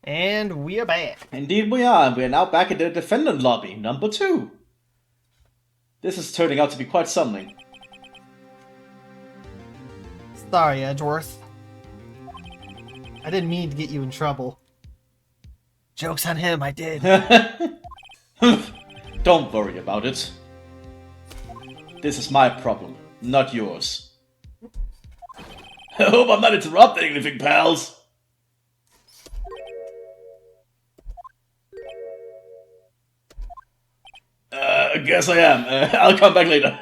And we are back. Indeed we are, and we are now back at the defendant lobby, number 2. This is turning out to be quite something. Sorry, Edgeworth. I didn't mean to get you in trouble. Joke's on him, I did. Don't worry about it. This is my problem, not yours. I hope I'm not interrupting anything, pals. I guess I am. I'll come back later.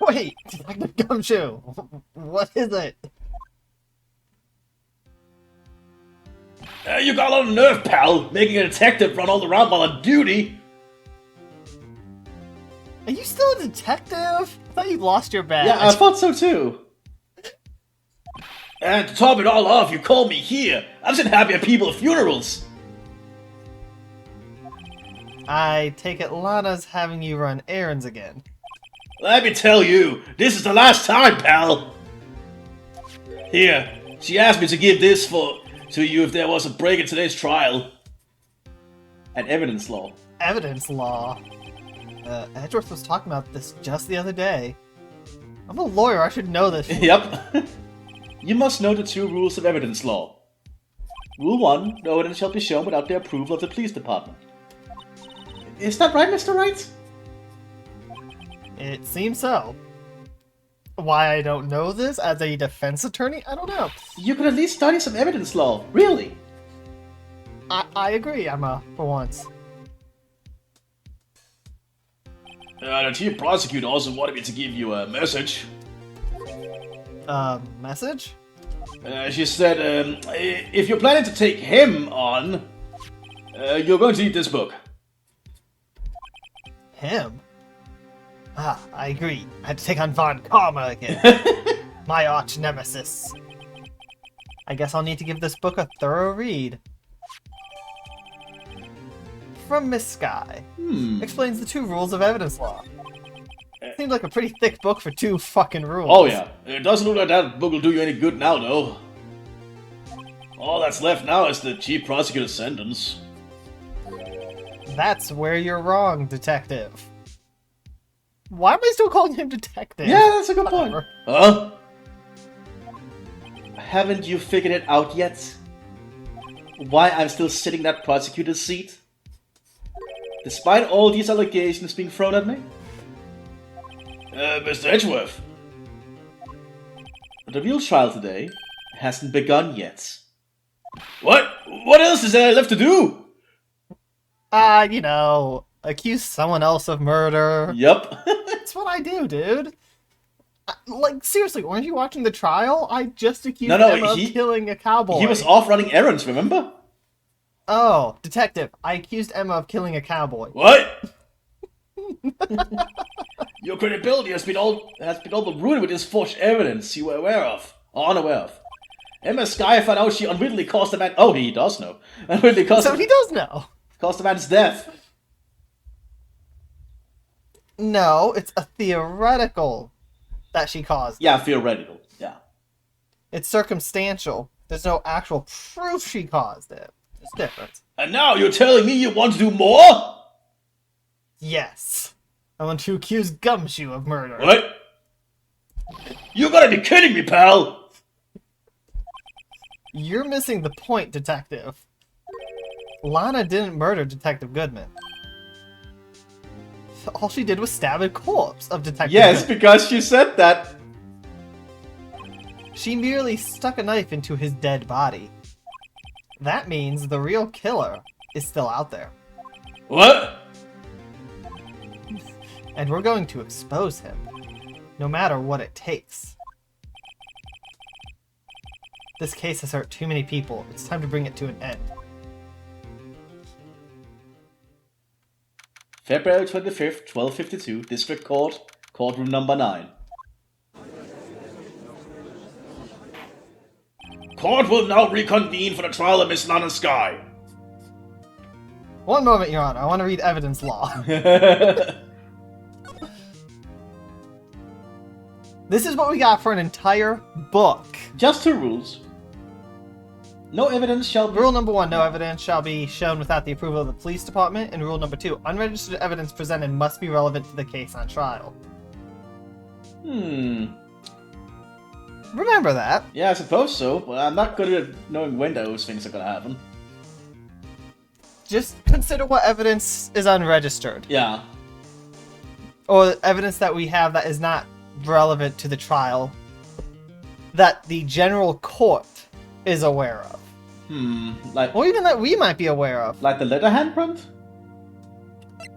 Wait, Detective Gumshoe, what is it? You got a lot of nerve, pal, making a detective run all around while on duty. Are you still a detective? I thought you lost your badge. Yeah, I thought so too. And to top it all off, you called me here. I've seen happier people at funerals. I take it Lana's having you run errands again. Let me tell you, this is the last time, pal. Here, she asked me to give this to you if there was a break in today's trial. And evidence law. Evidence law? Edgeworth was talking about this just the other day. I'm a lawyer, I should know this. Yep. You must know the 2 rules of evidence law. Rule 1, no evidence shall be shown without the approval of the police department. Is that right, Mr. Wright? It seems so. Why I don't know this as a defense attorney, I don't know. You could at least study some evidence law, really. I agree, Emma, for once. The chief prosecutor also wanted me to give you a message. Message? She said, if you're planning to take him on, you're going to need this book. Him? Ah, I agree. I had to take on Von Karma again. My arch nemesis. I guess I'll need to give this book a thorough read. From Miss Sky. Explains the 2 rules of evidence law. Seems like a pretty thick book for 2 fucking rules. Oh yeah, it doesn't look like that book will do you any good now, though. All that's left now is the chief prosecutor's sentence. That's where you're wrong, detective. Why am I still calling him detective? Yeah, that's a good point. Whatever. Huh? Haven't you figured it out yet? Why I'm still sitting in that prosecutor's seat? Despite all these allegations being thrown at me? Mr. Edgeworth. The real trial today hasn't begun yet. What? What else is there left to do? You know, accuse someone else of murder. Yup. That's what I do, dude. Like, seriously, weren't you watching the trial? I just accused him of killing a cowboy. He was off running errands, remember? Oh, detective, I accused Emma of killing a cowboy. What? Your credibility has been all but ruined with this forged evidence you were aware of, or unaware of. Emma Sky found out she unwittingly caused a man. Oh, he does know. Unwittingly caused. So he does know. Caused a man's death. No, it's a theoretical that she caused. Yeah, theoretical. Yeah. It's circumstantial. There's no actual proof she caused it. It's different. And now you're telling me you want to do more? Yes. I want to accuse Gumshoe of murder. What? You gotta be kidding me, pal! You're missing the point, detective. Lana didn't murder Detective Goodman. All she did was stab a corpse of Detective Yes, Goodman. because she said that. She merely stuck a knife into his dead body. That means the real killer is still out there. What? And we're going to expose him, no matter what it takes. This case has hurt too many people. It's time to bring it to an end. February 25th, 1252, District Court, Courtroom number 9. Court will now reconvene for the trial of Miss Lana Sky. One moment, Your Honor. I want to read evidence law. This is what we got for an entire book. Just 2 rules. No evidence shall be... Rule number 1, no evidence shall be shown without the approval of the police department. And rule number 2, unregistered evidence presented must be relevant to the case on trial. Remember that. Yeah, I suppose so, but I'm not good at knowing when those things are gonna happen. Just consider what evidence is unregistered. Yeah. Or evidence that we have that is not relevant to the trial. That the general court is aware of. Like... Or even that we might be aware of. Like the letter handprint?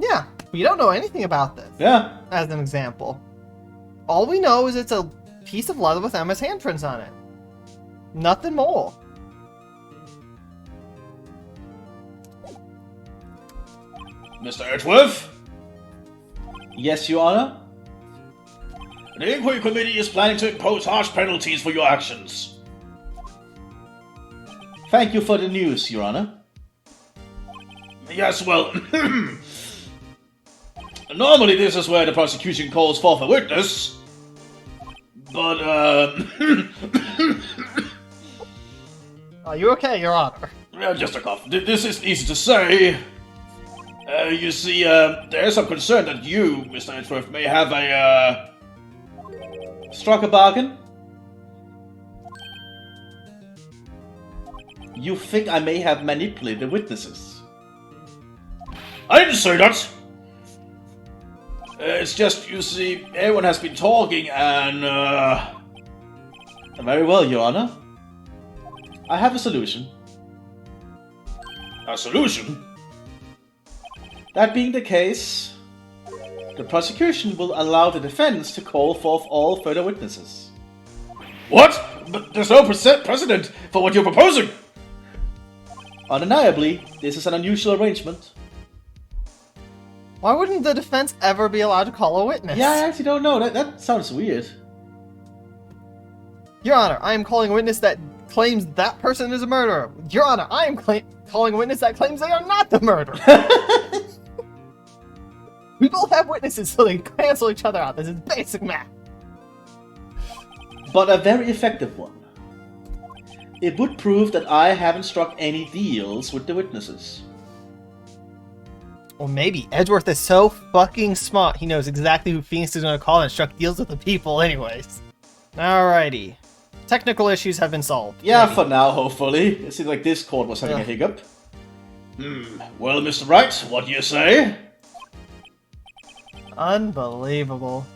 Yeah, we don't know anything about this. Yeah. As an example. All we know is it's a piece of leather with Emma's handprints on it. Nothing more. Mr. Edgeworth? Yes, Your Honor? The Inquiry Committee is planning to impose harsh penalties for your actions. Thank you for the news, Your Honor. Yes, well... Normally this is where the prosecution calls forth a witness. But, Are you okay, Your Honor? just a cough. This is easy to say. You see, there is some concern that you, Mr. Edgeworth, may have struck a bargain? You think I may have manipulated witnesses? I didn't say that! It's just, you see, everyone has been talking and, Very well, Your Honor. I have a solution. A solution? That being the case, the prosecution will allow the defense to call forth all further witnesses. What? But there's no precedent for what you're proposing! Undeniably, this is an unusual arrangement. Why wouldn't the defense ever be allowed to call a witness? Yeah, I actually don't know. That sounds weird. Your Honor, I am calling a witness that claims that person is a murderer. Your Honor, I am calling a witness that claims they are not the murderer. We both have witnesses, so they cancel each other out. This is basic math. But a very effective one. It would prove that I haven't struck any deals with the witnesses. Or maybe Edgeworth is so fucking smart, he knows exactly who Phoenix is going to call and struck deals with the people anyways. Alrighty. Technical issues have been solved. Yeah, maybe. for now, hopefully. It seems like this court was having a hiccup. Well, Mr. Wright, what do you say? Unbelievable.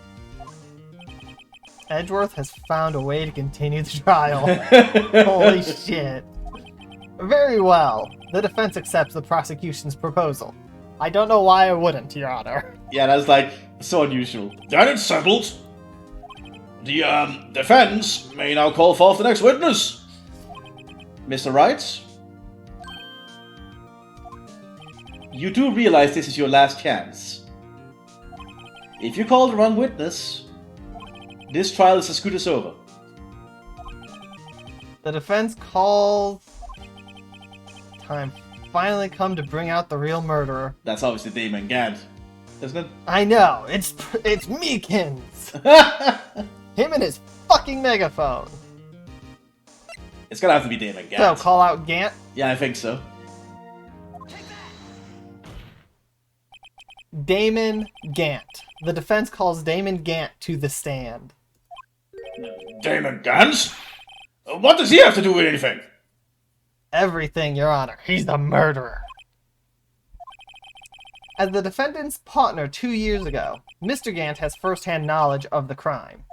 Edgeworth has found a way to continue the trial. Holy shit. Very well. The defense accepts the prosecution's proposal. I don't know why I wouldn't, Your Honor. Yeah, that's like so unusual. Then it's settled. The defense may now call forth the next witness. Mr. Wright? You do realize this is your last chance. If you call the wrong witness, this trial is as good as over. The defense calls... Time finally come to bring out the real murderer. That's obviously Damon Gant, isn't it? I know, it's Meekins! Him and his fucking megaphone! It's gonna have to be Damon Gant. So, call out Gant? Yeah, I think so. Damon Gant. The defense calls Damon Gant to the stand. Damon Gant? What does he have to do with anything? Everything, Your Honor. He's the murderer. As the defendant's partner 2 years ago, Mr. Gant has first-hand knowledge of the crime.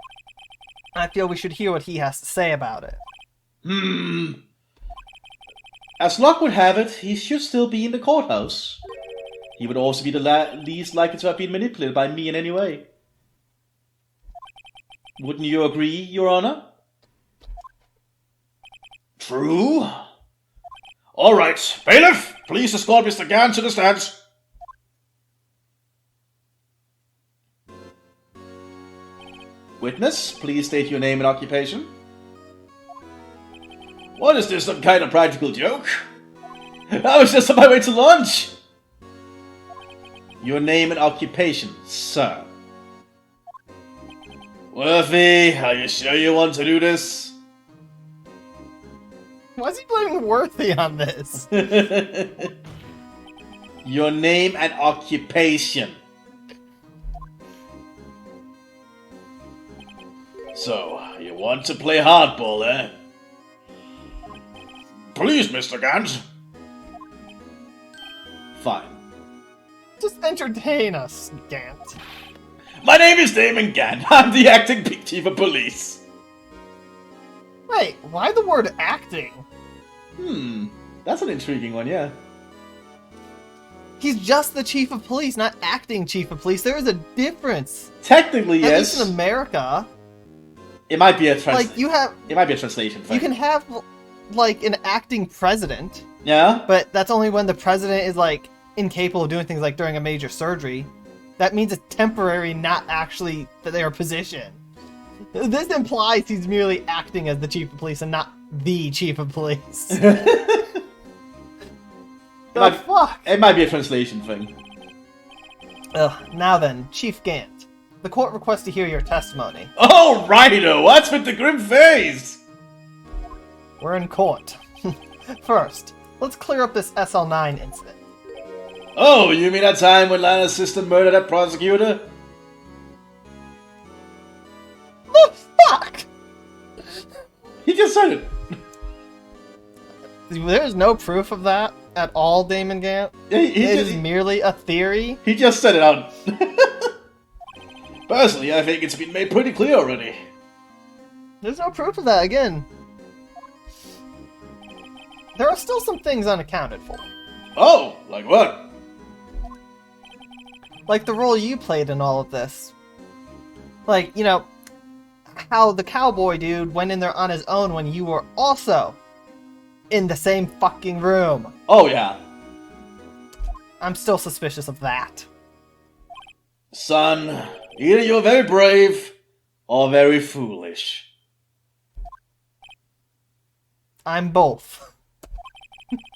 I feel we should hear what he has to say about it. As luck would have it, he should still be in the courthouse. He would also be the least likely to have been manipulated by me in any way. Wouldn't you agree, Your Honor? True. All right, bailiff, please escort Mr. Gant to the stand. Witness, please state your name and occupation. What is this, some kind of practical joke? I was just on my way to lunch. Your name and occupation, sir. Worthy, are you sure you want to do this? Why is he blaming Worthy on this? Your name and occupation. So, you want to play hardball, eh? Please, Mr. Gant. Fine. Just entertain us, Gant. My name is Damon Gant. I'm the acting chief of police. Wait, why the word acting? That's an intriguing one, yeah. He's just the chief of police, not acting chief of police. There is a difference. Technically, At yes. least in America. It might be a It might be a translation thing. You can have like an acting president. Yeah. But that's only when the president is like incapable of doing things like during a major surgery. That means it's temporary, not actually their position. This implies he's merely acting as the chief of police and not the chief of police. Fuck? It might be a translation thing. Ugh, now then, Chief Gant. The court requests to hear your testimony. Oh, righto! What's with the grim face? We're in court. First, let's clear up this SL9 incident. Oh, you mean that time when Lana's sister murdered that prosecutor? The fuck? He just said it. There's no proof of that at all, Damon Gant. It is merely a theory. He just said it out. Personally, I think it's been made pretty clear already. There's no proof of that, again. There are still some things unaccounted for. Oh, like what? Like the role you played in all of this. Like, you know, how the cowboy dude went in there on his own when you were also in the same fucking room. Oh, yeah. I'm still suspicious of that. Son, either you're very brave or very foolish. I'm both.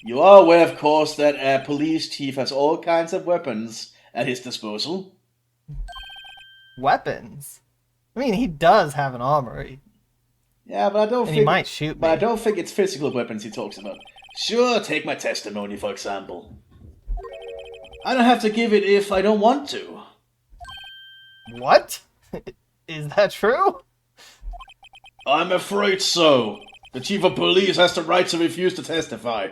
You are aware, of course, that a police chief has all kinds of weapons at his disposal. Weapons? I mean, he does have an armory. Yeah, but I don't think... he might shoot me. But I don't think it's physical weapons he talks about. Sure, take my testimony, for example. I don't have to give it if I don't want to. What? Is that true? I'm afraid so. The chief of police has the right to refuse to testify.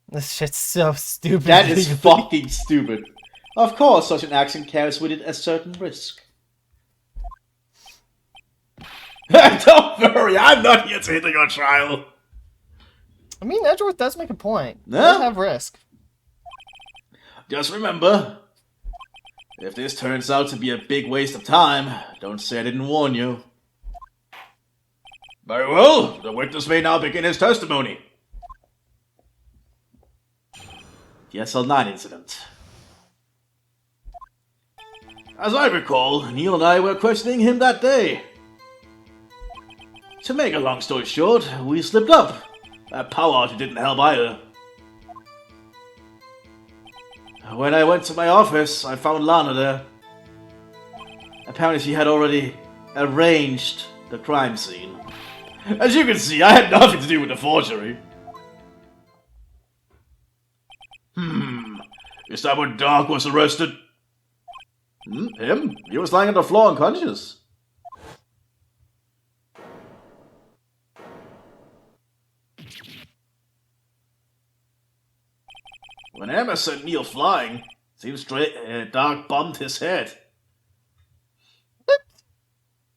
This shit's so stupid. That is fucking stupid. Of course, such an action carries with it a certain risk. Don't worry, I'm not here to hinder your trial. I mean, Edgeworth does make a point. No? It does have risk. Just remember, if this turns out to be a big waste of time, don't say I didn't warn you. Very well, the witness may now begin his testimony. The SL9 incident. As I recall, Neil and I were questioning him that day. To make a long story short, we slipped up. That power outage didn't help either. When I went to my office, I found Lana there. Apparently she had already arranged the crime scene. As you can see, I had nothing to do with the forgery. Is that when Doc was arrested? Him? He was lying on the floor unconscious. When Emma sent Neil flying, seems Doc bumped his head.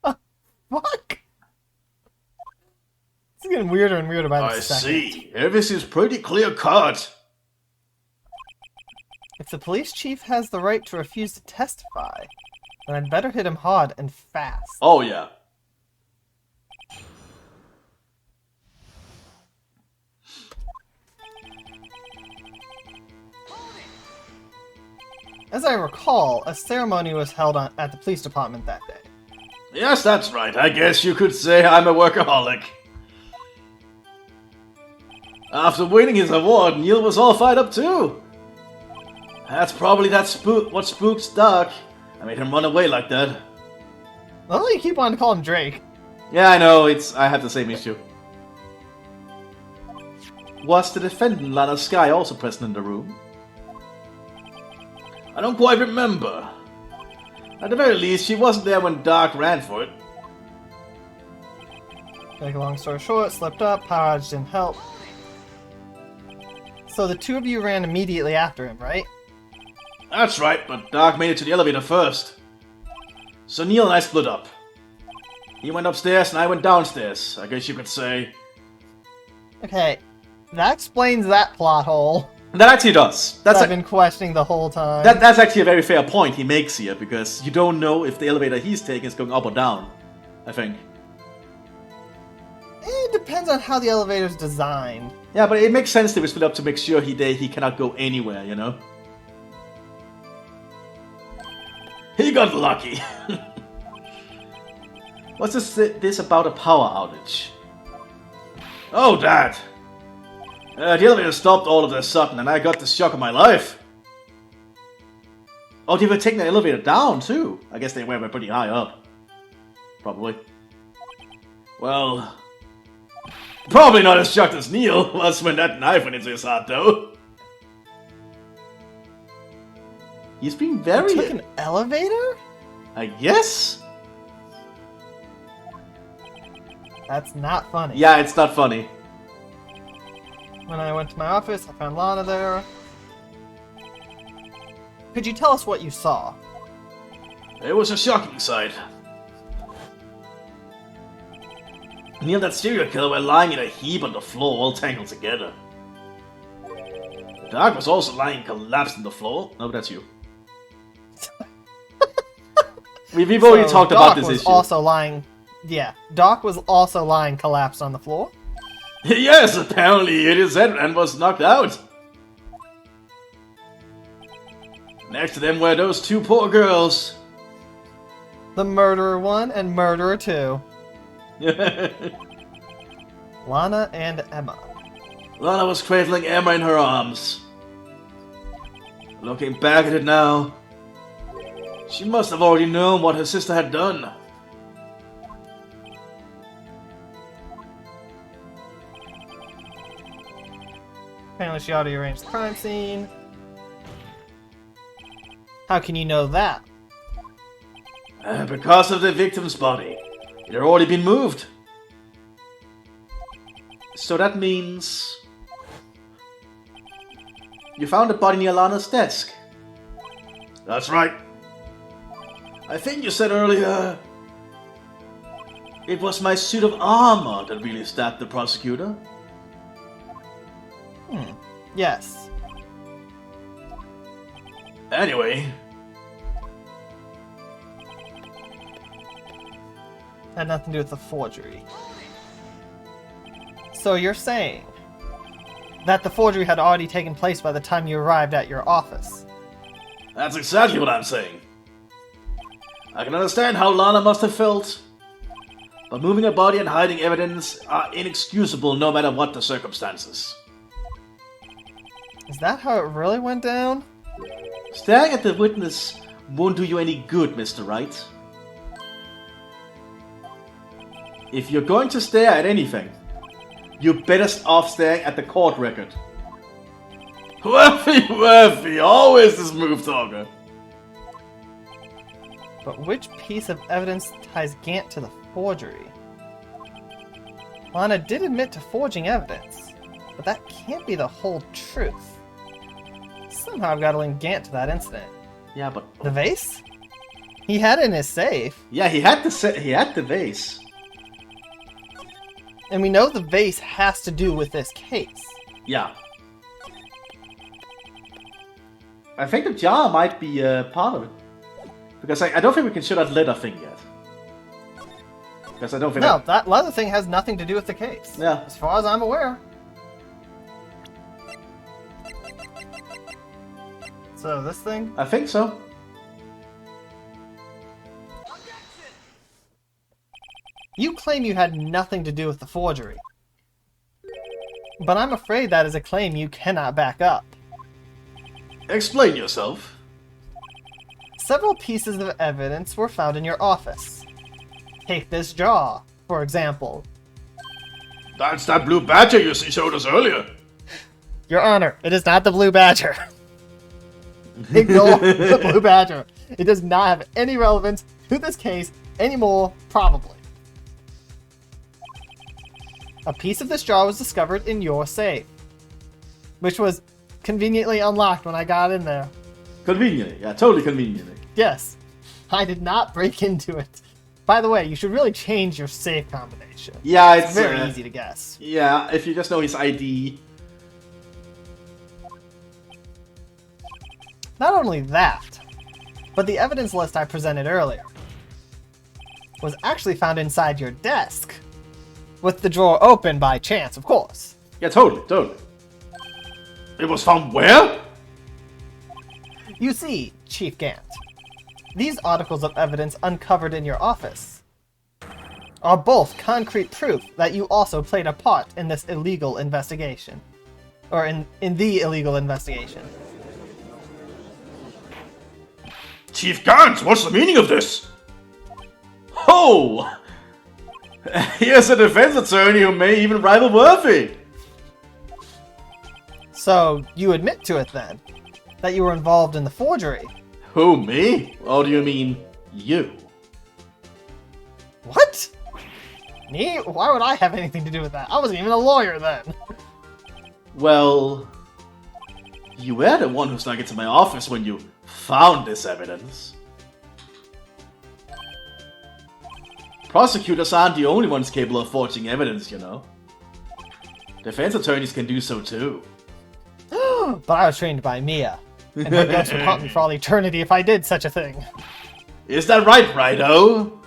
Fuck? It's getting weirder and weirder by the I second. see. Everything is pretty clear-cut. If the police chief has the right to refuse to testify, then I'd better hit him hard and fast. Oh, yeah. As I recall, a ceremony was held at the police department that day. Yes, that's right. I guess you could say I'm a workaholic. After winning his award, Neil was all fired up too. That's probably what spooks Doc. I made him run away like that. Well, you keep wanting to call him Drake. Yeah, I know. I have the same issue. Was the defendant Lana Sky also present in the room? I don't quite remember. At the very least, she wasn't there when Dark ran for it. Make a long story short, slipped up, power outage didn't help. So the two of you ran immediately after him, right? That's right, but Dark made it to the elevator first. So Neil and I split up. He went upstairs and I went downstairs, I guess you could say. Okay, that explains that plot hole. That actually does. I've been questioning the whole time. That's actually a very fair point he makes here, because you don't know if the elevator he's taking is going up or down, I think. It depends on how the elevator's designed. Yeah, but it makes sense to be split up to make sure he cannot go anywhere, you know? He got lucky. What's this about a power outage? Oh, Dad! The elevator stopped all of a sudden, and I got the shock of my life. Oh, they were taking the elevator down, too. I guess they were pretty high up. Probably. Well... probably not as shocked as Neil was when that knife went into his heart, though. He's being very... You took an elevator? I guess? That's not funny. Yeah, it's not funny. When I went to my office, I found Lana there. Could you tell us what you saw? It was a shocking sight. Neil and that serial killer were lying in a heap on the floor, all tangled together. Dark was also lying collapsed on the floor. No, that's you. We've already talked about this issue. Also lying... Yeah, Doc was also lying collapsed on the floor. Yes, apparently it is head and was knocked out. Next to them were those two poor girls. The Murderer 1 and Murderer 2. Lana and Emma. Lana was cradling Emma in her arms. Looking back at it now, she must have already known what her sister had done. Apparently she already arranged the crime scene. How can you know that? Because of the victim's body. It had already been moved. So that means... you found the body near Lana's desk. That's right. I think you said earlier... it was my suit of armor that really stabbed the prosecutor. Yes. Anyway... had nothing to do with the forgery. So you're saying that the forgery had already taken place by the time you arrived at your office? That's exactly what I'm saying. I can understand how Lana must have felt, but moving a body and hiding evidence are inexcusable no matter what the circumstances. Is that how it really went down? Staring at the witness won't do you any good, Mr. Wright. If you're going to stare at anything, you're better off staring at the court record. Worthy, always the smooth talker. But which piece of evidence ties Gant to the forgery? Lana did admit to forging evidence, but that can't be the whole truth. Somehow I've got to link Gant to that incident. Yeah, but... the vase? He had it in his safe. Yeah, he had the vase. And we know the vase has to do with this case. Yeah. I think the jar might be part of it. Because I don't think we can show that leather thing yet. Because I don't think... No, that leather thing has nothing to do with the case. Yeah. As far as I'm aware. So, this thing? I think so. You claim you had nothing to do with the forgery. But I'm afraid that is a claim you cannot back up. Explain yourself. Several pieces of evidence were found in your office. Take this jar, for example. That's that blue badger you showed us earlier. Your Honor, it is not the Blue Badger. Ignore the Blue Badger. It does not have any relevance to this case anymore, probably. A piece of this jar was discovered in your safe, which was conveniently unlocked when I got in there. Conveniently, yeah, totally conveniently. Yes, I did not break into it. By the way, you should really change your safe combination. Yeah, It's very easy to guess. Yeah, if you just know his ID. Not only that, but the evidence list I presented earlier was actually found inside your desk, with the drawer open by chance, of course. Yeah, totally. It was found where? You see, Chief Gant, these articles of evidence uncovered in your office are both concrete proof that you also played a part in this illegal investigation. Or in the illegal investigation. Chief Gant, what's the meaning of this? Oh! Here's a defense attorney who may even rival Worthy. So, you admit to it then? That you were involved in the forgery? Who, me? Or do you mean you? What? Me? Why would I have anything to do with that? I wasn't even a lawyer then. Well, you were the one who snuck into my office when you found this evidence. Prosecutors aren't the only ones capable of forging evidence, you know. Defense attorneys can do so too. But I was trained by Mia, and her guts would haunt me for all eternity if I did such a thing. Is that right, Righto?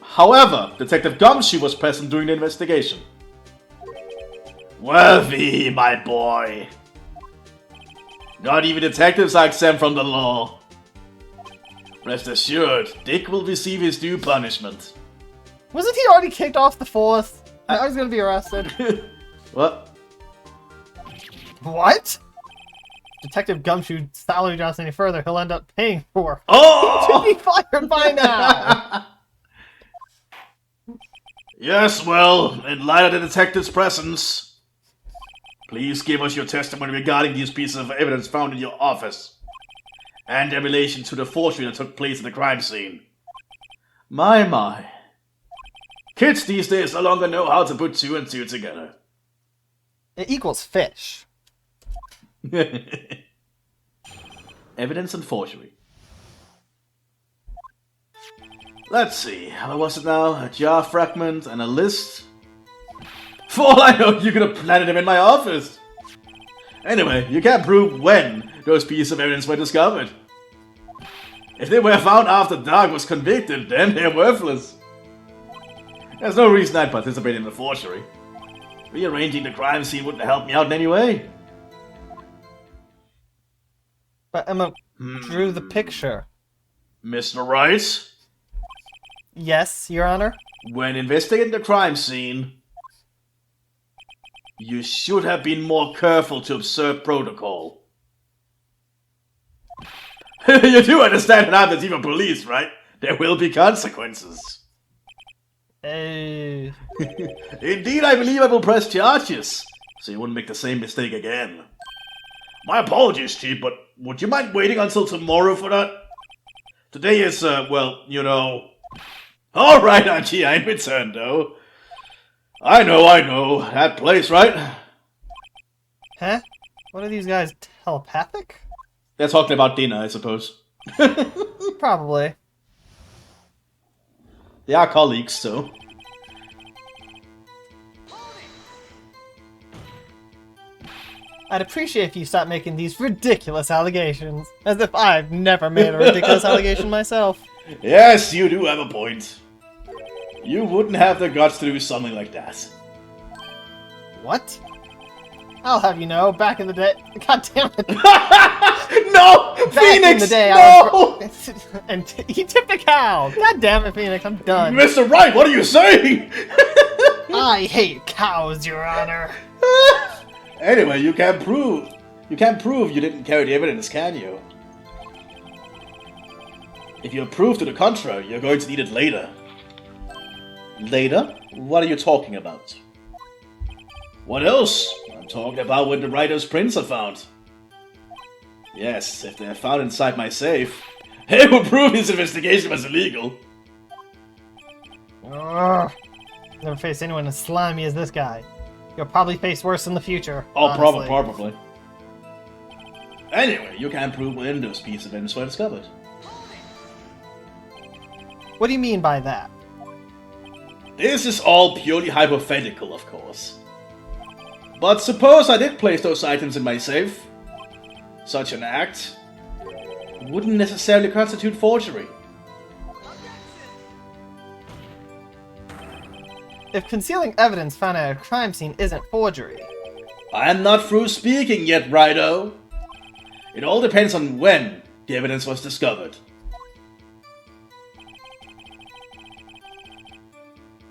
However, Detective Gumshoe was present during the investigation. Worthy, my boy. Not even detectives are exempt from the law. Rest assured, Dick will receive his due punishment. Wasn't he already kicked off the force? I was gonna be arrested. What? What? Detective Gumshoe salary drops any further, he'll end up paying for. Oh! He should be fired by now! Yes, well, in light of the detective's presence, please give us your testimony regarding these pieces of evidence found in your office, and their relation to the forgery that took place at the crime scene. My. Kids these days no longer know how to put two and two together. It equals fish. Evidence and forgery. Let's see, what was it now? A jar fragment and a list? For all I know, you could have planted them in my office! Anyway, you can't prove when those pieces of evidence were discovered. If they were found after Dark was convicted, then they're worthless. There's no reason I'd participate in the forgery. Rearranging the crime scene wouldn't help me out in any way. But Emma drew the picture. Mr. Wright? Yes, Your Honor? When investigating the crime scene, you should have been more careful to observe protocol. You do understand that I'm the chief of police, right? There will be consequences. Indeed, I believe I will press charges, so you wouldn't make the same mistake again. My apologies, Chief, but would you mind waiting until tomorrow for that? Today is, well, you know... Alright, Archie, I'm returned, though. I know, that place, right? Huh? What are these guys, telepathic? They're talking about dinner, I suppose. Probably. They are colleagues, so... I'd appreciate if you stopped making these ridiculous allegations. As if I've never made a ridiculous allegation myself. Yes, you do have a point. You wouldn't have the guts to do something like that. What? I'll have you know, back in the day... God damn it! No! Back Phoenix! in the day, No! and he tipped a cow! God damn it, Phoenix, I'm done. Mr. Wright, what are you saying? I hate cows, Your Honor. Anyway, you can't prove you didn't carry the evidence, can you? If you prove to the contrary, you're going to need it later. Later? What are you talking about? What else? I'm talking about what the writer's prints are found. Yes, if they're found inside my safe, it will prove his investigation was illegal. Ugh. Never faced anyone as slimy as this guy. You'll probably face worse in the future. Oh, honestly. probably. Anyway, you can prove when those pieces of evidence were discovered. What do you mean by that? This is all purely hypothetical, of course. But suppose I did place those items in my safe. Such an act wouldn't necessarily constitute forgery. If concealing evidence found at a crime scene isn't forgery. I'm not through speaking yet, Righto. It all depends on when the evidence was discovered.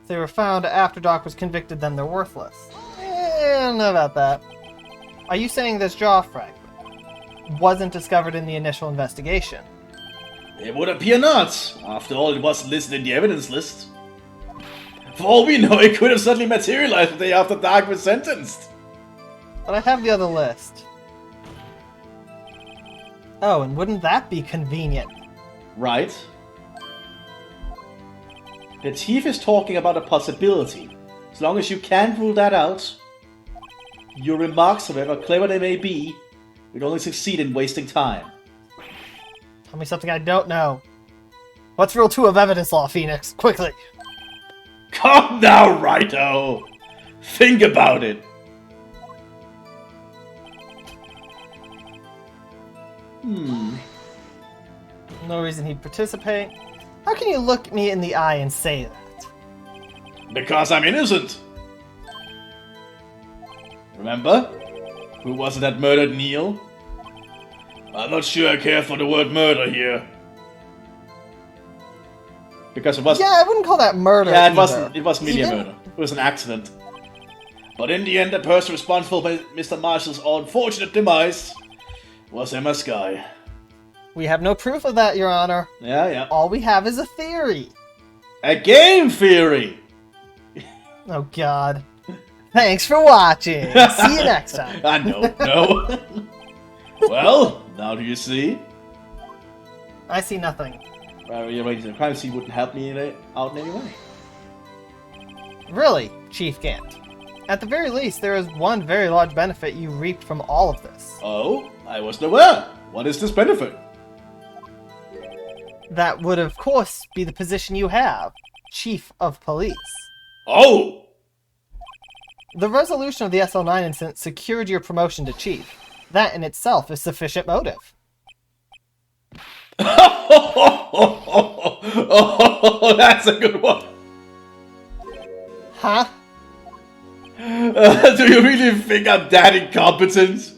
If they were found after Doc was convicted, then they're worthless. I don't know about that. Are you saying this jaw fragment wasn't discovered in the initial investigation? It would appear not. After all, it wasn't listed in the evidence list. For all we know, it could have suddenly materialized the day after Doc was sentenced. But I have the other list. Oh, and wouldn't that be convenient? Right. The chief is talking about a possibility. As long as you can't rule that out, your remarks, however clever they may be, would only succeed in wasting time. Tell me something I don't know. What's Rule 2 of Evidence Law, Phoenix? Quickly! Come now, Righto! Think about it. No reason he'd participate. How can you look me in the eye and say that? Because I'm innocent. Remember? Who was it that murdered Neil? I'm not sure I care for the word murder here. Because it wasn't. Yeah, I wouldn't call that murder. Yeah, either. it wasn't really a murder. It was an accident. But in the end, the person responsible for Mr. Marshall's unfortunate demise was Emma Skye. We have no proof of that, Your Honor. Yeah. All we have is a theory. A game theory! Oh, God. Thanks for watching. See you next time. I know, no. Well, now do you see? I see nothing. The crime scene wouldn't help me out in any way. Really, Chief Gant. At the very least, there is one very large benefit you reaped from all of this. Oh, I wasn't aware. What is this benefit? That would, of course, be the position you have. Chief of Police. Oh! The resolution of the SL9 incident secured your promotion to Chief. That in itself is sufficient motive. Oh, that's a good one. Huh? Do you really think I'm that incompetent?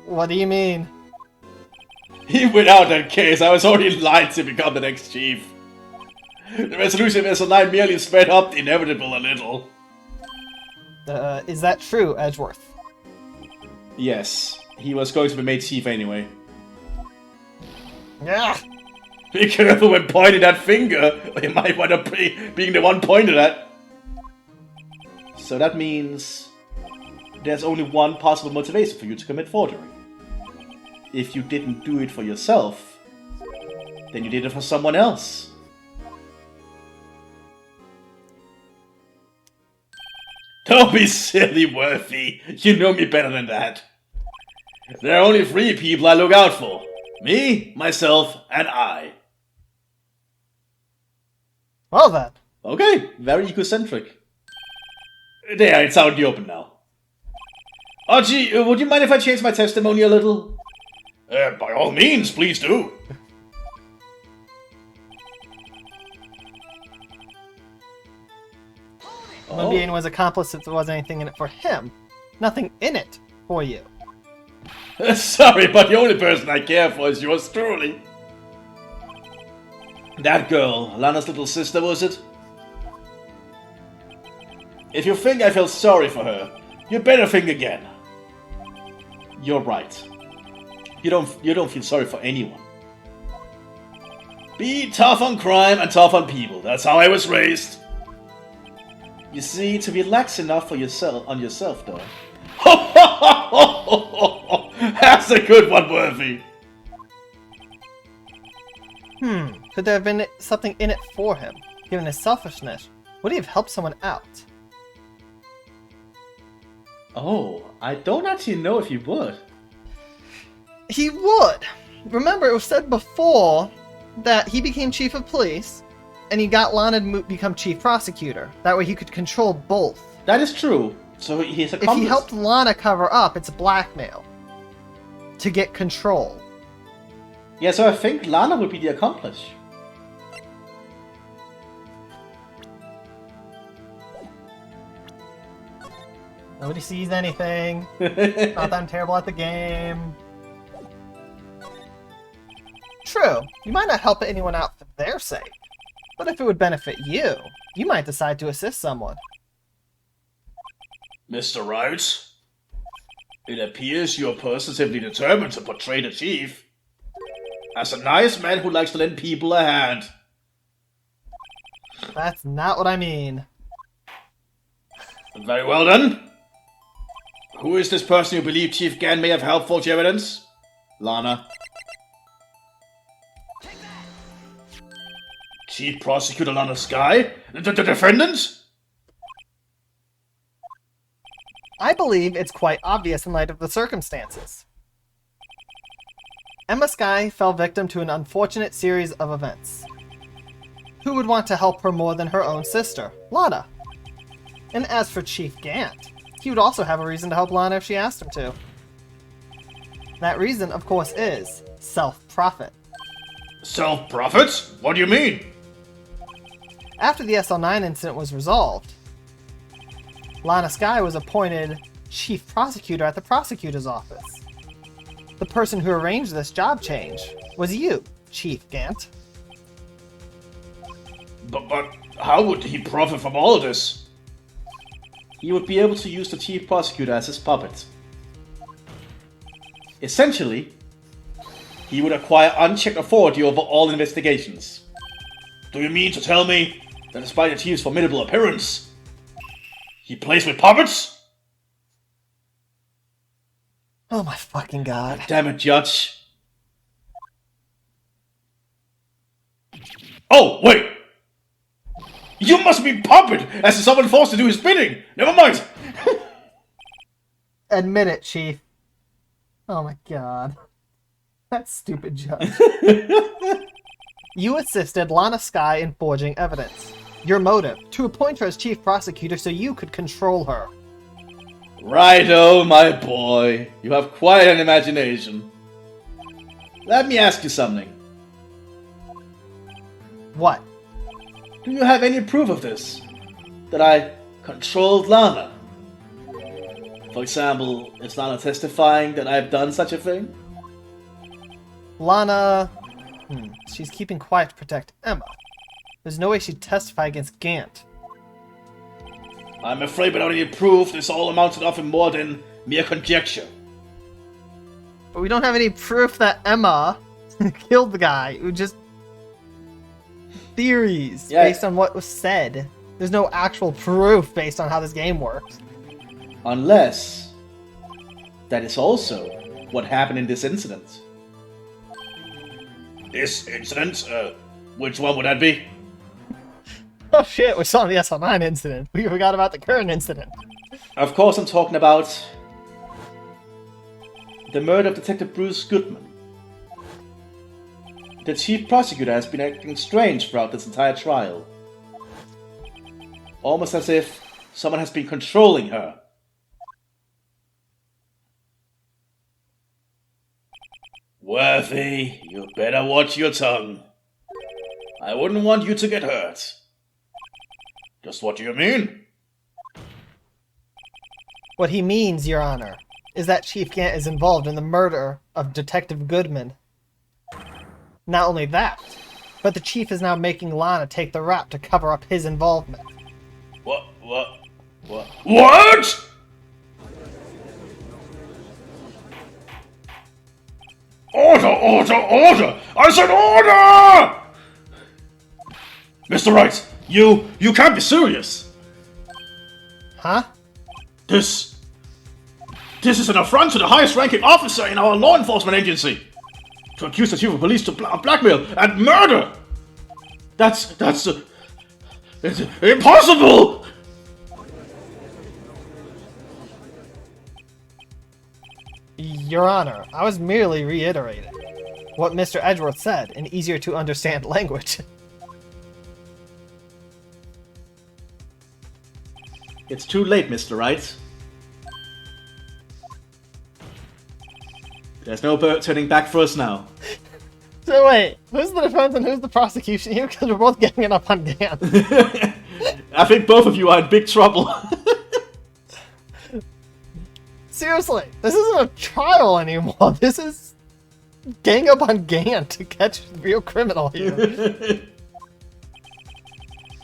What do you mean? He went out that case. I was already lied to become the next chief. The resolution of SL9 merely sped up the inevitable a little. Is that true, Edgeworth? Yes, he was going to be made chief anyway. Yeah. Be careful when pointing that finger, or you might wind up being the one pointed at. So that means there's only one possible motivation for you to commit forgery. If you didn't do it for yourself, then you did it for someone else. Don't be silly, Worthy. You know me better than that. There are only 3 people I look out for. Me, myself, and I. Well then. Okay, very egocentric. There, it's out in the open now. Archie, would you mind if I change my testimony a little? By all means, please do. Wouldn't be anyone's accomplice if there wasn't anything in it for him. Nothing in it for you. Sorry, but the only person I care for is yours truly. That girl, Lana's little sister, was it? If you think I felt sorry for her, you better think again. You're right. You don't feel sorry for anyone. Be tough on crime and tough on people. That's how I was raised. You see, to be lax enough for yourself on yourself, though. That's a good one, Worthy. Could there have been something in it for him? Given his selfishness, would he have helped someone out? Oh, I don't actually know if he would. He would! Remember, it was said before that he became chief of police, and he got Lana to become chief prosecutor. That way he could control both. That is true. So he's If he helped Lana cover up, it's blackmail. To get control. Yeah, so I think Lana would be the accomplice. Nobody sees anything. Not that I'm terrible at the game. True, you might not help anyone out for their sake. But if it would benefit you, you might decide to assist someone. Mr. Wright, it appears you are positively determined to portray the chief as a nice man who likes to lend people a hand. That's not what I mean. Very well then. Who is this person you believe Chief Gan may have helped forge evidence? Lana. Chief Prosecutor Lana Sky? The defendant? I believe it's quite obvious in light of the circumstances. Emma Sky fell victim to an unfortunate series of events. Who would want to help her more than her own sister, Lana? And as for Chief Gant, he would also have a reason to help Lana if she asked him to. That reason, of course, is self-profit. Self-profit? What do you mean? After the SL9 incident was resolved, Lana Sky was appointed chief prosecutor at the prosecutor's office. The person who arranged this job change was you, Chief Gant. But how would he profit from all of this? He would be able to use the chief prosecutor as his puppet. Essentially, he would acquire unchecked authority over all investigations. Do you mean to tell me that despite the chief's formidable appearance, he plays with puppets? Oh my fucking god. Damn it, Judge. Oh, wait! You must be puppet, as in someone forced to do his bidding! Never mind! Admit it, Chief. Oh my god. That stupid judge. You assisted Lana Sky in forging evidence. Your motive, to appoint her as chief prosecutor so you could control her. Righto, my boy. You have quite an imagination. Let me ask you something. What? Do you have any proof of this? That I controlled Lana? For example, is Lana testifying that I've done such a thing? Lana... She's keeping quiet to protect Emma. There's no way she'd testify against Gant. I'm afraid without any proof, this all amounts to nothing more than mere conjecture. But we don't have any proof that Emma killed the guy. It was just theories based on what was said. There's no actual proof based on how this game works. Unless that is also what happened in this incident. This incident? Which one would that be? Oh shit, we saw the SL9 incident. We forgot about the current incident. Of course I'm talking about the murder of Detective Bruce Goodman. The chief prosecutor has been acting strange throughout this entire trial. Almost as if someone has been controlling her. Worthy, you better watch your tongue. I wouldn't want you to get hurt. Just what do you mean? What he means, Your Honor, is that Chief Gant is involved in the murder of Detective Goodman. Not only that, but the Chief is now making Lana take the rap to cover up his involvement. What? Order! I said order! Mr. Wright, you can't be serious. Huh? This is an affront to the highest ranking officer in our law enforcement agency. To accuse the chief of police of blackmail and murder. That's it's impossible. Your Honor, I was merely reiterating what Mr. Edgeworth said in easier to understand language. It's too late, Mr. Wright. There's no turning back for us now. So wait, who's the defense and who's the prosecution here? Because we're both getting it up on Gant. I think both of you are in big trouble. Seriously, this isn't a trial anymore. This is gang up on Gant to catch the real criminal here.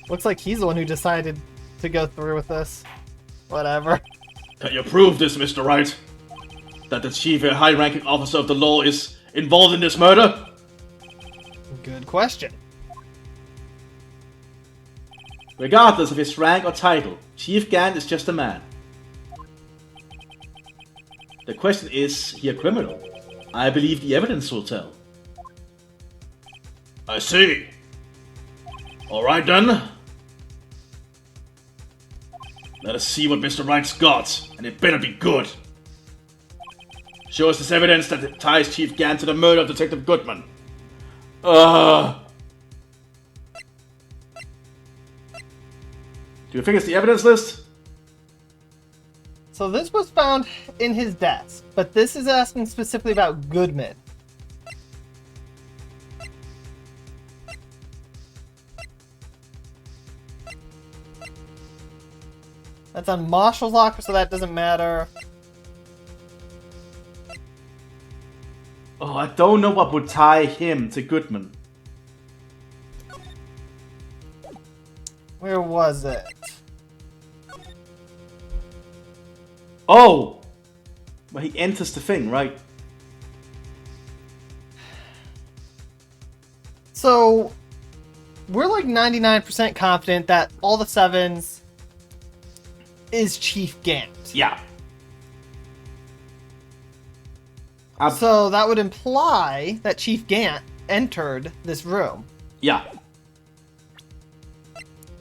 Looks like he's the one who decided to go through with this. Whatever. Can you prove this, Mr. Wright? That the chief and high-ranking officer of the law is involved in this murder? Good question. Regardless of his rank or title, Chief Gant is just a man. The question is he a criminal? I believe the evidence will tell. I see. Alright then. Let us see what Mr. Wright's got, and it better be good. Show us this evidence that ties Chief Gant to the murder of Detective Goodman. Do you think it's the evidence list? So this was found in his desk, but this is asking specifically about Goodman. That's on Marshall's locker, so that doesn't matter. Oh, I don't know what would tie him to Goodman. Where was it? Oh! Well, he enters the thing, right? So, we're like 99% confident that all the sevens is Chief Gant. Yeah. So that would imply that Chief Gant entered this room. Yeah.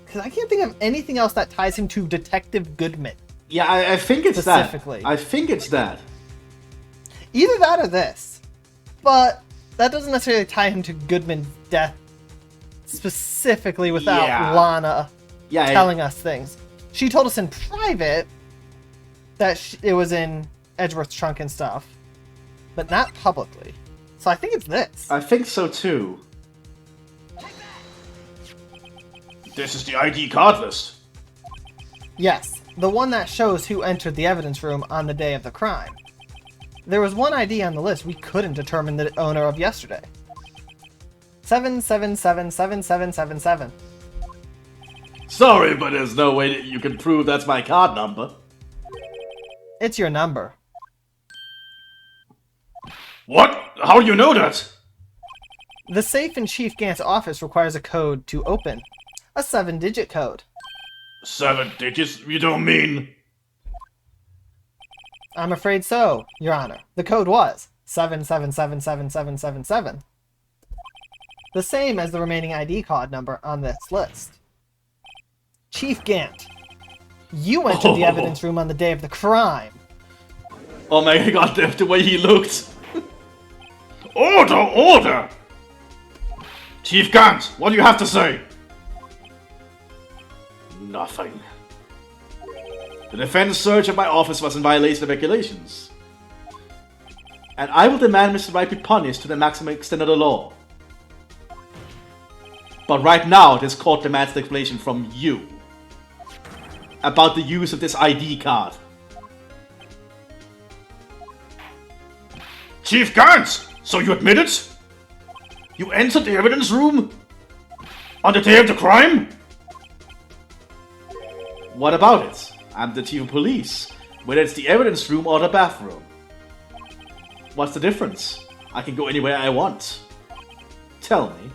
Because I can't think of anything else that ties him to Detective Goodman. Yeah, I think it's specifically. that. I think it's that. Either that or this. But that doesn't necessarily tie him to Goodman's death specifically without Lana telling us things. She told us in private that it was in Edgeworth's trunk and stuff, but not publicly. So I think it's this. I think so too. This is the ID card list. Yes, the one that shows who entered the evidence room on the day of the crime. There was one ID on the list we couldn't determine the owner of yesterday. 7777777. Sorry, but there's no way that you can prove that's my card number. It's your number. What? How do you know that? The safe in Chief Gant's office requires a code to open. A 7-digit code. 7 digits? You don't mean... I'm afraid so, Your Honor. The code was 7777777. The same as the remaining ID card number on this list. Chief Gant, you entered the evidence room on the day of the crime. Oh my god, the way he looked. Order! Order! Chief Gant, what do you have to say? Nothing. The defense search of my office was in violation of regulations. And I will demand Mr. Wright be punished to the maximum extent of the law. But right now, this court demands an explanation from you about the use of this ID card. Chief Gant! So you admit it? You entered the evidence room? On the day of the crime? What about it? I'm the chief of police, whether it's the evidence room or the bathroom. What's the difference? I can go anywhere I want. Tell me,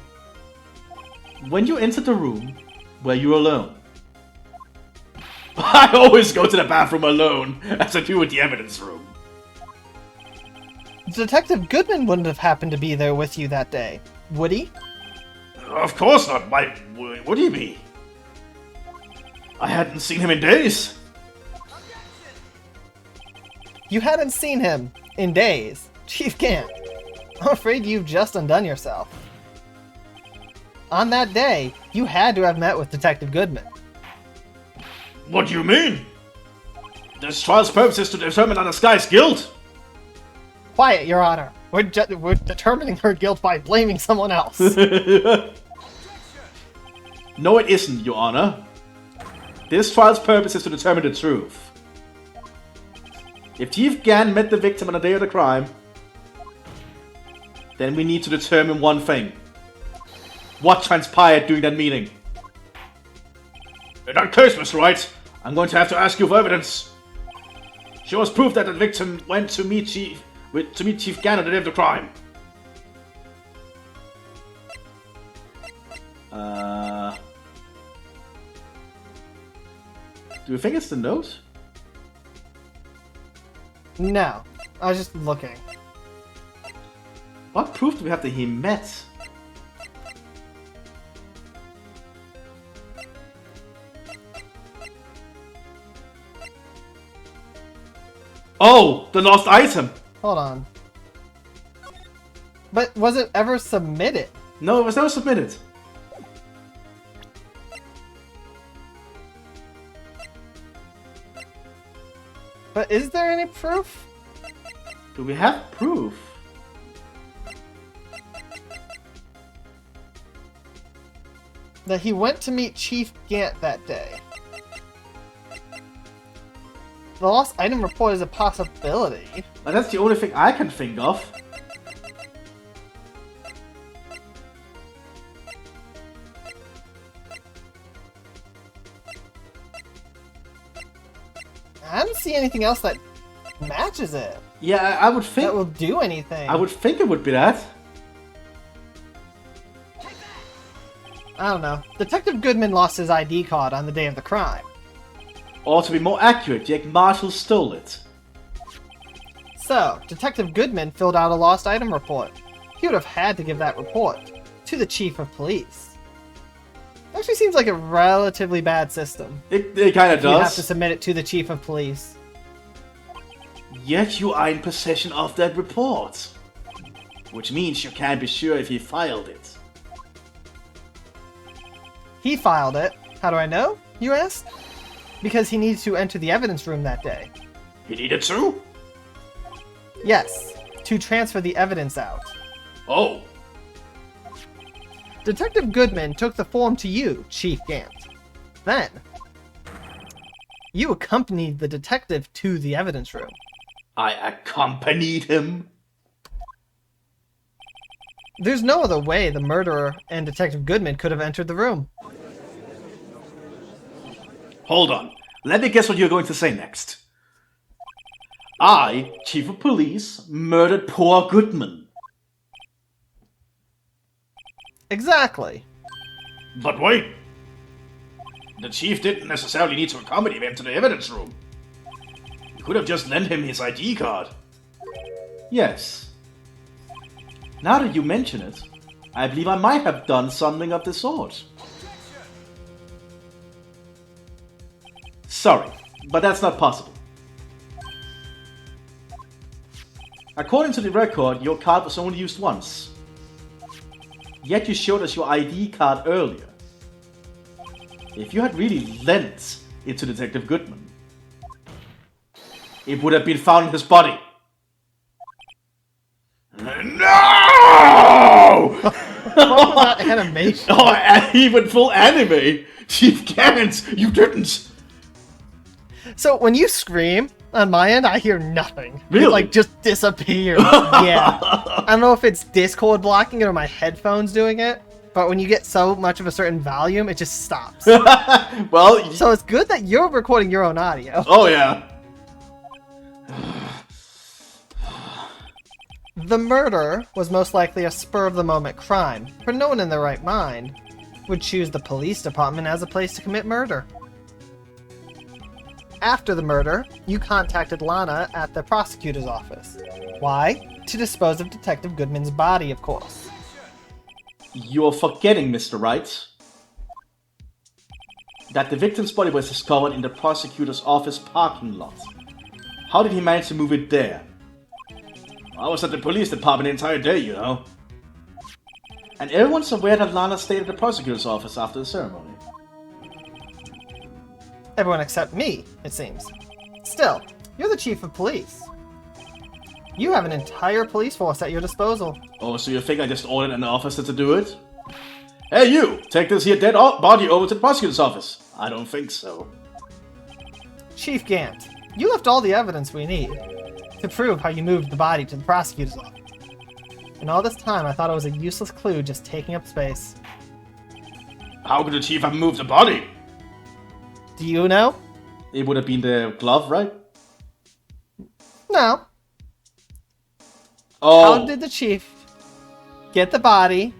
when you entered the room, were you alone? I always go to the bathroom alone, as I do in the evidence room. Detective Goodman wouldn't have happened to be there with you that day, would he? Of course not. What do you mean? I hadn't seen him in days. You hadn't seen him in days. Chief Gant, I'm afraid you've just undone yourself. On that day, you had to have met with Detective Goodman. What do you mean? This trial's purpose is to determine Anna Sky's guilt. Quiet, Your Honor. We're determining her guilt by blaming someone else. No, it isn't, Your Honor. This trial's purpose is to determine the truth. If Chief Gan met the victim on the day of the crime, then we need to determine one thing. What transpired during that meeting? In that case, Mr. Wright, I'm going to have to ask you for evidence. Show us proof that the victim went to meet Chief Gan on the day of the crime. Do you think it's the note? No, I was just looking. What proof do we have that he met? Oh, the lost item! Hold on. But was it ever submitted? No, it was never submitted. But is there any proof? Do we have proof? That he went to meet Chief Gant that day. The lost item report is a possibility. Well, that's the only thing I can think of. I don't see anything else that matches it. Yeah, I would think... That will do anything. I would think it would be that. I don't know. Detective Goodman lost his ID card on the day of the crime. Or to be more accurate, Jake Marshall stole it. So, Detective Goodman filled out a lost item report. He would have had to give that report to the Chief of Police. Actually seems like a relatively bad system. It kind of does. You have to submit it to the Chief of Police. Yet you are in possession of that report. Which means you can't be sure if he filed it. He filed it. How do I know, you asked? Because he needed to enter the evidence room that day. He needed to? Yes, to transfer the evidence out. Oh. Detective Goodman took the form to you, Chief Gant. Then, you accompanied the detective to the evidence room. I accompanied him? There's no other way the murderer and Detective Goodman could have entered the room. Hold on. Let me guess what you're going to say next. I, Chief of Police, murdered poor Goodman. Exactly. But wait. The Chief didn't necessarily need to accompany him to the evidence room. You could have just lent him his ID card. Yes. Now that you mention it, I believe I might have done something of the sort. Sorry, but that's not possible. According to the record, your card was only used once. Yet you showed us your ID card earlier. If you had really lent it to Detective Goodman, it would have been found in his body. No! What was that animation? Oh, even full anime! Chief Gant, you didn't! So when you scream, on my end, I hear nothing. Really? It, like, just disappears. Yeah. I don't know if it's Discord blocking it or my headphones doing it, but when you get so much of a certain volume, it just stops. Well... So it's good that you're recording your own audio. Oh, yeah. The murder was most likely a spur-of-the-moment crime, for no one in their right mind would choose the police department as a place to commit murder. After the murder, you contacted Lana at the prosecutor's office. Why? To dispose of Detective Goodman's body, of course. You're forgetting, Mr. Wright, that the victim's body was discovered in the prosecutor's office parking lot. How did he manage to move it there? I was at the police department the entire day, you know. And everyone's aware that Lana stayed at the prosecutor's office after the ceremony. Everyone except me, it seems. Still, you're the chief of police. You have an entire police force at your disposal. Oh, so you think I just ordered an officer to do it? Hey you! Take this here dead body over to the prosecutor's office. I don't think so. Chief Gant, you left all the evidence we need to prove how you moved the body to the prosecutor's office. And all this time I thought it was a useless clue just taking up space. How could the chief have moved the body? Do you know? It would have been the glove, right? No. Oh. How did the chief get the body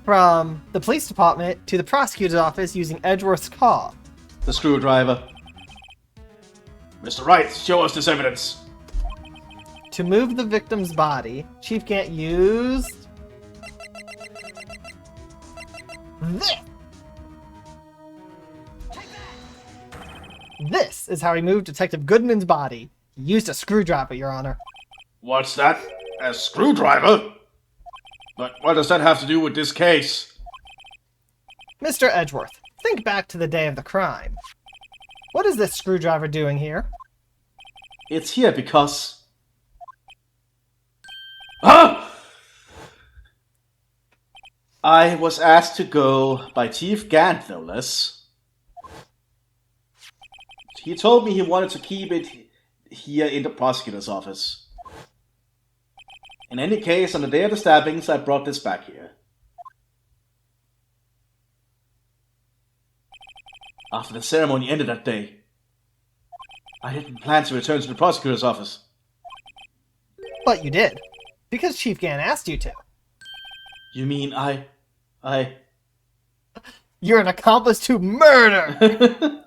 from the police department to the prosecutor's office using Edgeworth's car? The screwdriver. Mr. Wright, show us this evidence. To move the victim's body, Chief Gant used this. This is how he moved Detective Goodman's body. He used a screwdriver, Your Honor. What's that? A screwdriver? But what does that have to do with this case? Mr. Edgeworth, think back to the day of the crime. What is this screwdriver doing here? It's here because... Ah! I was asked to go by Chief Gant, no less. He told me he wanted to keep it here in the prosecutor's office. In any case, on the day of the stabbings, I brought this back here. After the ceremony ended that day, I didn't plan to return to the prosecutor's office. But you did, because Chief Gant asked you to. You mean I... You're an accomplice to murder!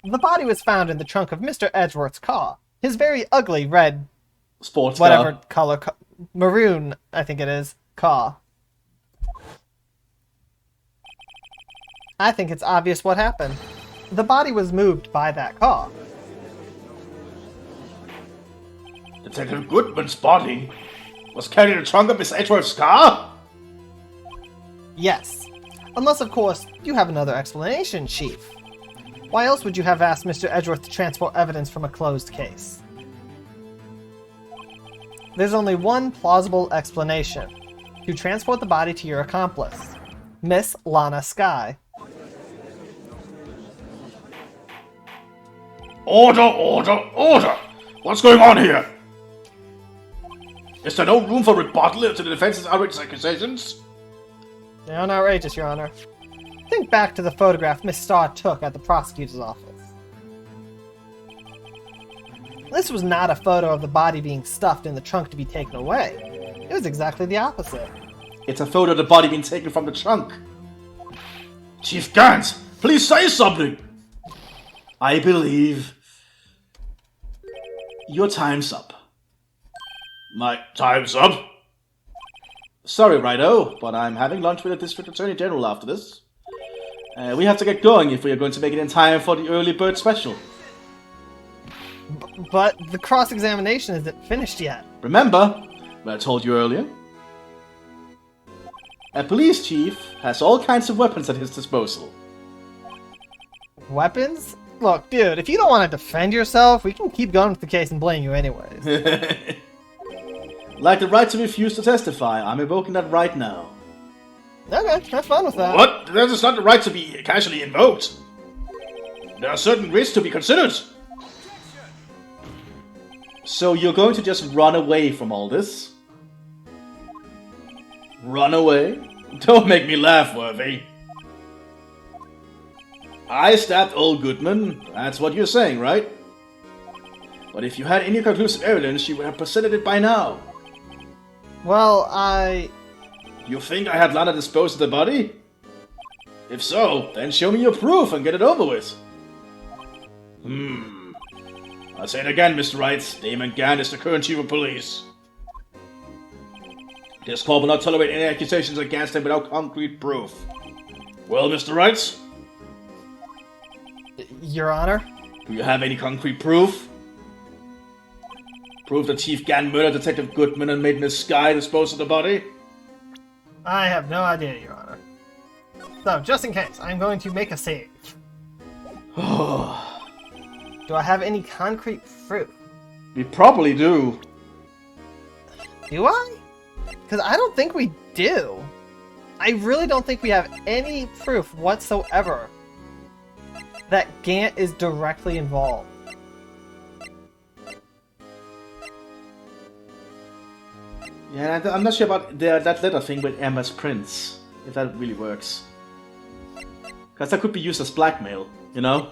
The body was found in the trunk of Mr. Edgeworth's car. His very ugly red... Sports whatever car. color... maroon, I think it is, car. I think it's obvious what happened. The body was moved by that car. Detective Goodman's body was carried in the trunk of Miss Edgeworth's car? Yes. Unless, of course, you have another explanation, Chief. Why else would you have asked Mr. Edgeworth to transport evidence from a closed case? There's only one plausible explanation. To transport the body to your accomplice, Miss Lana Skye. Order, order, order! What's going on here? Is there no room for rebuttal to the defense's outrageous accusations? They're outrageous, Your Honor. Think back to the photograph Miss Starr took at the prosecutor's office. This was not a photo of the body being stuffed in the trunk to be taken away. It was exactly the opposite. It's a photo of the body being taken from the trunk. Chief Gant, please say something! I believe... your time's up. My time's up? Sorry, Righto, but I'm having lunch with the District Attorney General after this. We have to get going if we are going to make it in time for the early bird special. But the cross-examination isn't finished yet. Remember what I told you earlier? A police chief has all kinds of weapons at his disposal. Weapons? Look, dude, if you don't want to defend yourself, we can keep going with the case and blame you anyways. Like the right to refuse to testify, I'm invoking that right now. Okay, have fun with that. What? That is not the right to be casually invoked. There are certain risks to be considered. So you're going to just run away from all this? Run away? Don't make me laugh, Worthy. I stabbed old Goodman, that's what you're saying, right? But if you had any conclusive evidence, you would have presented it by now. Well, You think I had Lana dispose of the body? If so, then show me your proof and get it over with. I say it again, Mr. Wright. Damon Gann is the current chief of police. This court will not tolerate any accusations against him without concrete proof. Well, Mr. Wright? Your Honor? Do you have any concrete proof? Proof that Chief Gann murdered Detective Goodman and made Miss Skye dispose of the body? I have no idea, Your Honor. So, just in case, I'm going to make a save. Do I have any concrete proof? We probably do. Do I? Because I don't think we do. I really don't think we have any proof whatsoever that Gant is directly involved. Yeah, I'm not sure about that letter thing with Emma's prints, if that really works. Because that could be used as blackmail, you know?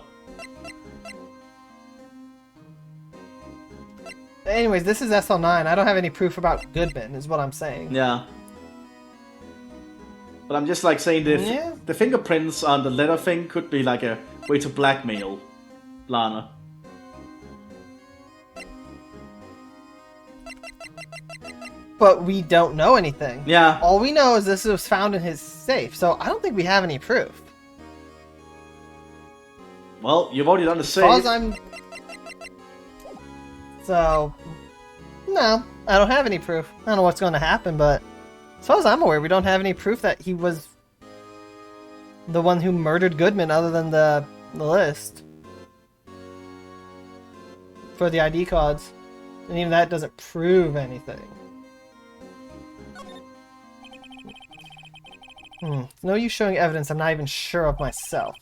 Anyways, this is SL9. I don't have any proof about Goodman, is what I'm saying. Yeah. But I'm just like saying the fingerprints on the letter thing could be like a way to blackmail Lana. But we don't know anything. Yeah. All we know is this was found in his safe, so I don't think we have any proof. Well, you've already done the As far save. as I'm... So... No, I don't have any proof. I don't know what's going to happen, but... As far as I'm aware, we don't have any proof that he was... the one who murdered Goodman other than the list. For the ID cards. And even that doesn't prove anything. No use showing evidence I'm not even sure of myself.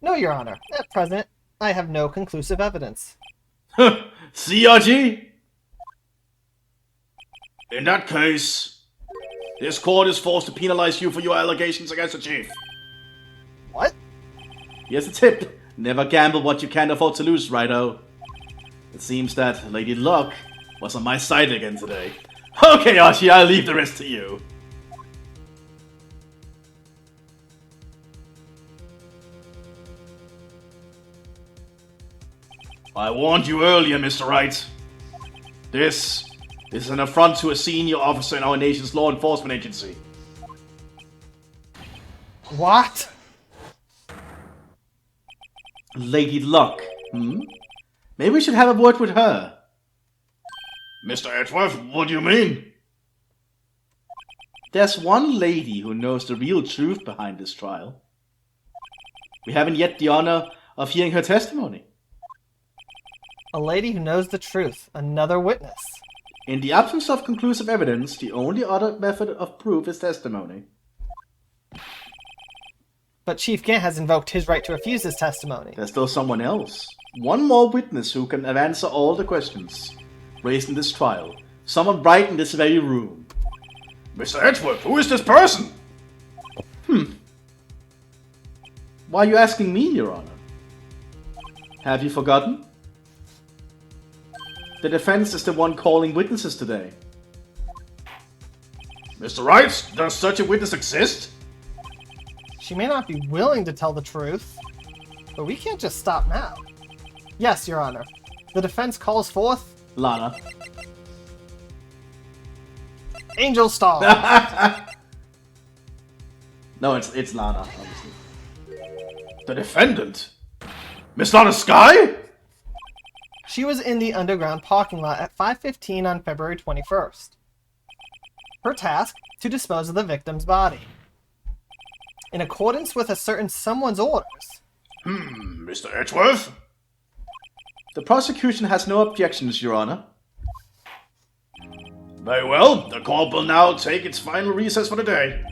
No, Your Honor. At present, I have no conclusive evidence. CRG? In that case, this court is forced to penalize you for your allegations against the chief. What? Here's a tip. Never gamble what you can't afford to lose, Righto. It seems that Lady Luck was on my side again today. Okay, Archie, I'll leave the rest to you. I warned you earlier, Mr. Wright. This is an affront to a senior officer in our nation's law enforcement agency. What? Lady Luck, Maybe we should have a word with her. Mr. Edgeworth, what do you mean? There's one lady who knows the real truth behind this trial. We haven't yet the honor of hearing her testimony. A lady who knows the truth. Another witness. In the absence of conclusive evidence, the only other method of proof is testimony. But Chief Gant has invoked his right to refuse his testimony. There's still someone else. One more witness who can answer all the questions raised in this trial. Someone right in this very room. Mr. Edgeworth, who is this person? Why are you asking me, Your Honor? Have you forgotten? The defense is the one calling witnesses today. Mr. Wright, does such a witness exist? She may not be willing to tell the truth, but we can't just stop now. Yes, Your Honor. The defense calls forth... Lana. Angel Star! No, it's Lana, obviously. The defendant? Miss Lana Skye? She was in the underground parking lot at 5:15 on February 21st. Her task, to dispose of the victim's body. In accordance with a certain someone's orders. Mr. Edgeworth? The prosecution has no objections, Your Honor. Very well, the court will now take its final recess for the day.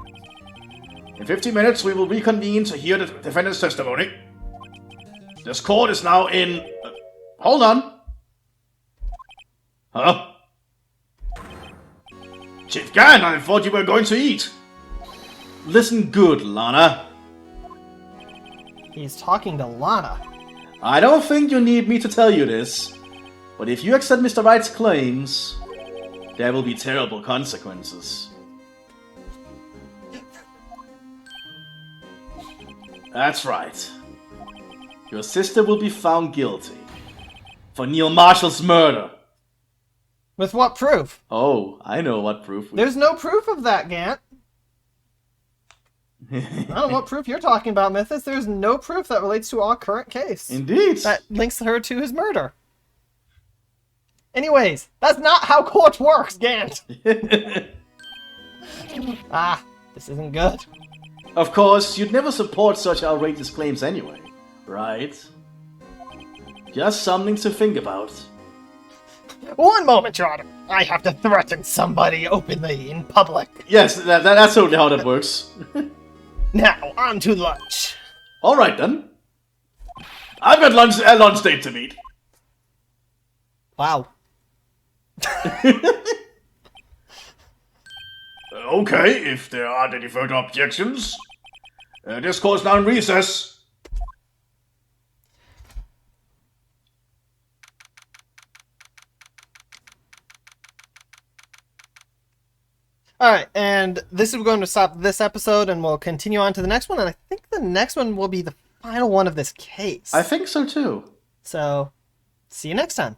In 15 minutes, we will reconvene to hear the defendant's testimony. This court is now in... hold on. Huh? Chief Gann, I thought you were going to eat. Listen good, Lana. He's talking to Lana. I don't think you need me to tell you this, but if you accept Mr. Wright's claims, there will be terrible consequences. That's right. Your sister will be found guilty for Neil Marshall's murder. With what proof? Oh, I know what proof. There's no proof of that, Gant. I don't know what proof you're talking about, Mthis. There's no proof that relates to our current case. Indeed. That links her to his murder. Anyways, that's not how court works, Gant. This isn't good. Of course, you'd never support such outrageous claims anyway, right? Just something to think about. One moment, Your Honor. I have to threaten somebody openly in public. Yes, that's totally how that works. Now, on to lunch. Alright then. I've got a lunch date to meet. Wow. Okay, if there aren't any further objections. This court's now in recess. Alright, and this is going to stop this episode, and we'll continue on to the next one, and I think the next one will be the final one of this case. I think so too. So, see you next time.